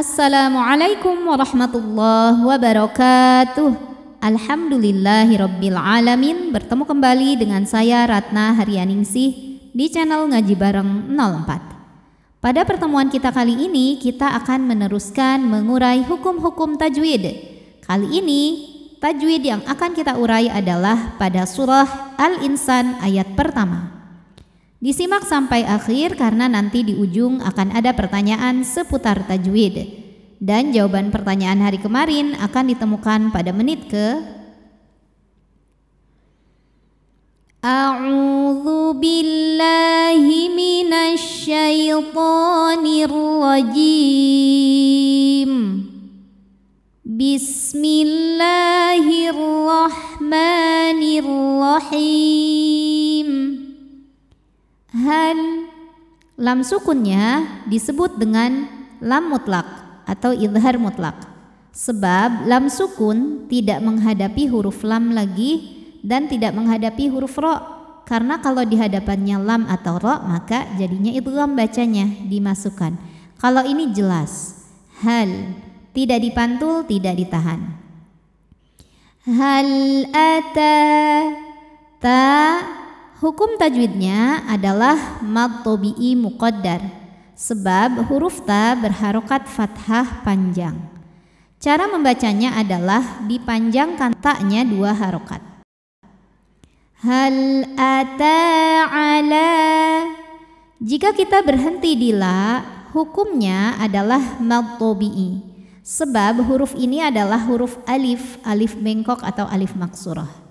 Assalamualaikum warahmatullahi wabarakatuh. Alhamdulillahirabbil alamin. Bertemu kembali dengan saya Ratna Haryaningsih di channel Ngaji Bareng 04. Pada pertemuan kita kali ini kita akan meneruskan mengurai hukum-hukum tajwid. Kali ini tajwid yang akan kita urai adalah pada surah Al-Insan ayat pertama. Disimak sampai akhir karena nanti di ujung akan ada pertanyaan seputar tajwid. Dan jawaban pertanyaan hari kemarin akan ditemukan pada menit ke A'udzu billahi minasy syaithanir rajim. Bismillahirrahmanirrahim. Hal lam sukunnya disebut dengan lam mutlak atau idhar mutlak, sebab lam sukun tidak menghadapi huruf lam lagi dan tidak menghadapi huruf ro, karena kalau di hadapannya lam atau ro maka jadinya idgham bacanya dimasukkan. Kalau ini jelas, hal tidak dipantul, tidak ditahan. Hal ata ta. Hukum tajwidnya adalah mad tabi'i muqaddar, sebab huruf ta berharokat fathah panjang. Cara membacanya adalah dipanjangkan ta-nya 2 harokat. Hal ata ala. Jika kita berhenti di la, hukumnya adalah mad tabi'i, sebab huruf ini adalah huruf alif, alif bengkok atau alif maksurah.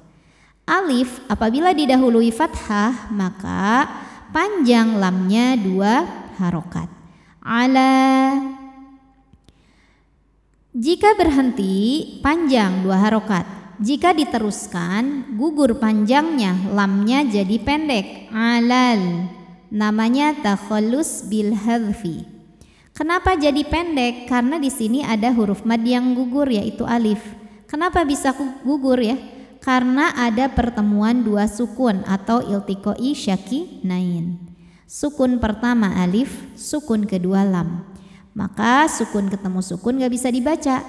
Alif apabila didahului fathah maka panjang lamnya 2 harokat. Ala. Jika berhenti panjang 2 harokat. Jika diteruskan gugur panjangnya, lamnya jadi pendek. Alal. Namanya takhallus bil hadfi. Kenapa jadi pendek? Karena di sini ada huruf mad yang gugur yaitu alif. Kenapa bisa gugur ya? Karena ada pertemuan 2 sukun atau iltiqai syakinain. Sukun pertama alif, sukun kedua lam. Maka sukun ketemu sukun gak bisa dibaca.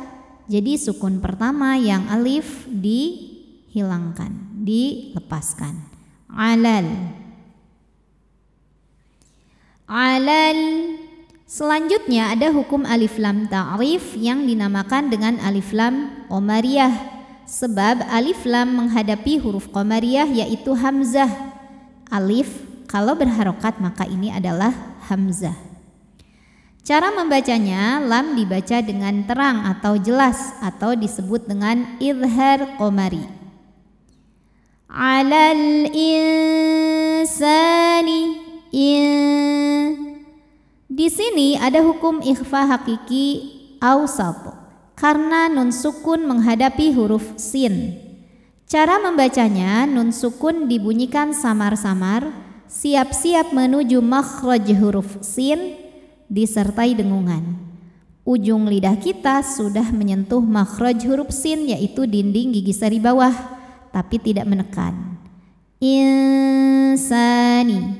Jadi sukun pertama yang alif dihilangkan, dilepaskan. Alal. Alal. Selanjutnya ada hukum alif lam ta'rif yang dinamakan dengan alif lam qamariyah. Sebab alif lam menghadapi huruf qamariyah yaitu hamzah. Alif kalau berharokat maka ini adalah hamzah. Cara membacanya, lam dibaca dengan terang atau jelas atau disebut dengan idhar qamari. Alal insani. Di sini ada hukum ikhfa hakiki awsat. Karena nun sukun menghadapi huruf sin. Cara membacanya, nun sukun dibunyikan samar-samar, siap-siap menuju makhraj huruf sin disertai dengungan. Ujung lidah kita sudah menyentuh makhraj huruf sin yaitu dinding gigi sari bawah, tapi tidak menekan. Insani.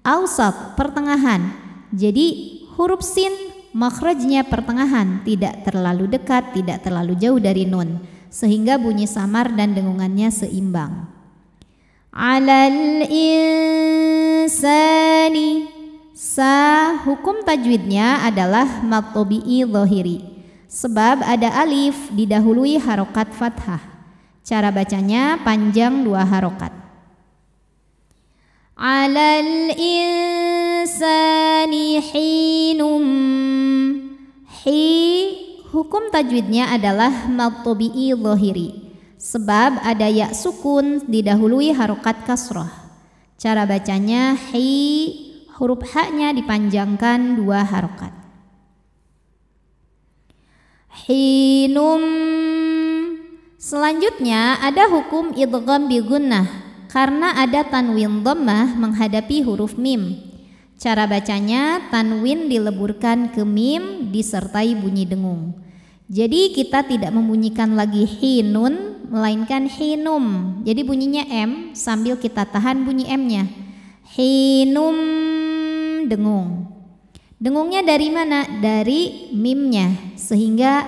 Awsat, pertengahan. Jadi huruf sin makhrajnya pertengahan, tidak terlalu dekat, tidak terlalu jauh dari nun, sehingga bunyi samar dan dengungannya seimbang. Alal insani. Sa, hukum tajwidnya adalah mad tabi'i dhahiri, sebab ada alif didahului harokat fathah. Cara bacanya panjang 2 harokat. Alal insani hinum. Hukum tajwidnya adalah mad tabi'i dhahiri, sebab ada ya sukun didahului harokat kasrah. Cara bacanya huruf ha-nya dipanjangkan 2 harokat. Hinum. Selanjutnya ada hukum idgham bi gunnah, karena ada tanwin dhammah menghadapi huruf mim. Cara bacanya, tanwin dileburkan ke mim disertai bunyi dengung. Jadi kita tidak membunyikan lagi hinun, melainkan hinum. Jadi bunyinya M sambil kita tahan bunyi M-nya. Hinum, dengung. Dengungnya dari mana? Dari mimnya. Sehingga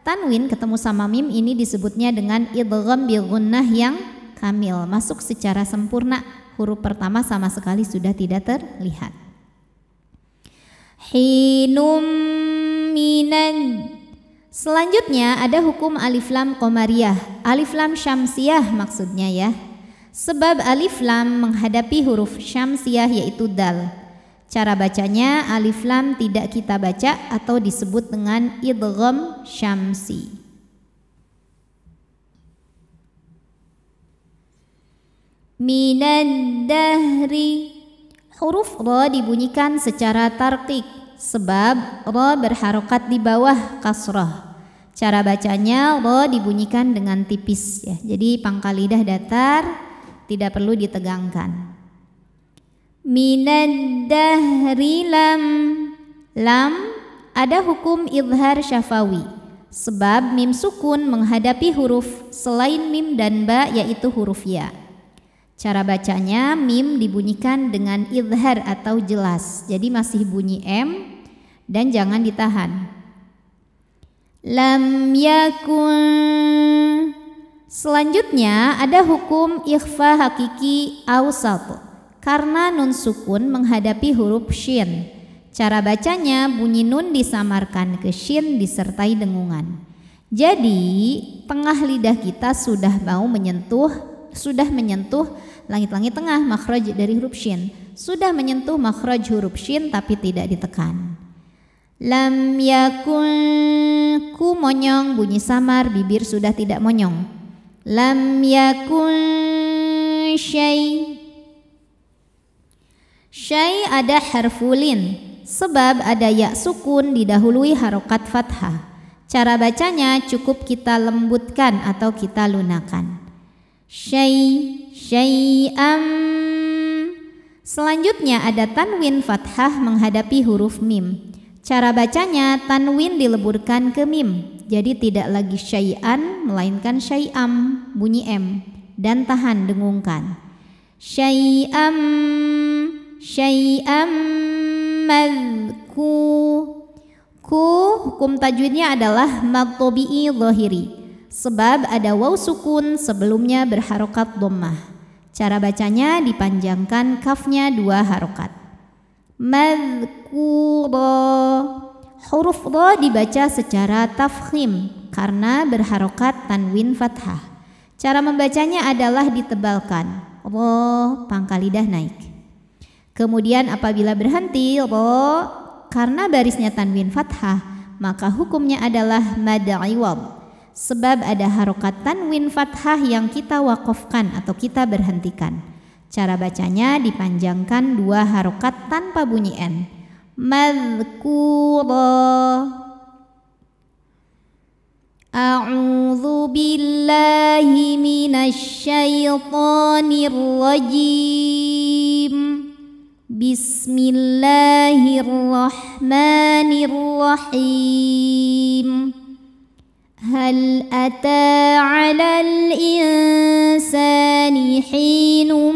tanwin ketemu sama mim ini disebutnya dengan idgham bil gunnah yang kamil, masuk secara sempurna. Huruf pertama sama sekali sudah tidak terlihat. Hinum minan. Selanjutnya ada hukum alif lam qamariyah, alif lam syamsiyah maksudnya ya. Sebab alif lam menghadapi huruf syamsiyah yaitu dal. Cara bacanya alif lam tidak kita baca atau disebut dengan idgham syamsi. Minad dahri. Huruf ra dibunyikan secara tarqiq sebab ra berharokat di bawah kasrah. Cara bacanya ra dibunyikan dengan tipis ya. Jadi pangkal lidah datar, tidak perlu ditegangkan. Minad dahri lam. Lam ada hukum idhar syafawi sebab mim sukun menghadapi huruf selain mim dan ba yaitu huruf ya. Cara bacanya mim dibunyikan dengan idhar atau jelas. Jadi masih bunyi M dan jangan ditahan. Lam yakun. Selanjutnya ada hukum ikhfa hakiki awsat karena nun sukun menghadapi huruf shin. Cara bacanya bunyi nun disamarkan ke shin disertai dengungan. Jadi tengah lidah kita sudah menyentuh langit-langit tengah makhraj dari huruf shin. Sudah menyentuh makhraj huruf shin tapi tidak ditekan. Lam yakun. Ku monyong bunyi samar, bibir sudah tidak monyong. Lam yakun syai. Syai ada harfulin sebab ada ya sukun didahului harokat fathah. Cara bacanya cukup kita lembutkan atau kita lunakan. Syai'am. Selanjutnya ada tanwin fathah menghadapi huruf mim. Cara bacanya tanwin dileburkan ke mim. Jadi tidak lagi syai'an melainkan syai'am, bunyi M dan tahan dengungkan. Syai'am madku. Ku hukum tajwidnya adalah mad tabi'i zahiri sebab ada waw sukun sebelumnya berharokat dhammah. Cara bacanya dipanjangkan kafnya 2 harokat. Madhkura. Huruf ra dibaca secara tafkhim karena berharokat tanwin fathah. Cara membacanya adalah ditebalkan. Ra pangkal lidah naik. Kemudian apabila berhenti ra karena barisnya tanwin fathah, maka hukumnya adalah mad iwad sebab ada harokat tanwin fathah yang kita wakofkan atau kita berhentikan. Cara bacanya dipanjangkan 2 harokat tanpa bunyi n. Madhkura. A'udzu billahi minasy syaithanir rajim. Bismillahirrahmanirrahim. Hal ata 'alal insani hinum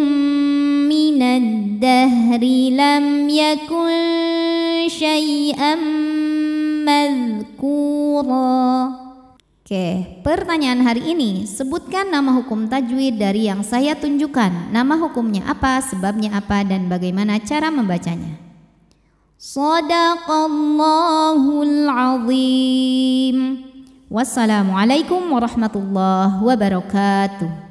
minad dahri lam yakun syai'an madhkura. Oke, pertanyaan hari ini, sebutkan nama hukum tajwid dari yang saya tunjukkan. Nama hukumnya apa, sebabnya apa, dan bagaimana cara membacanya. Shadaqallahul azim. Wassalamualaikum warahmatullahi wabarakatuh.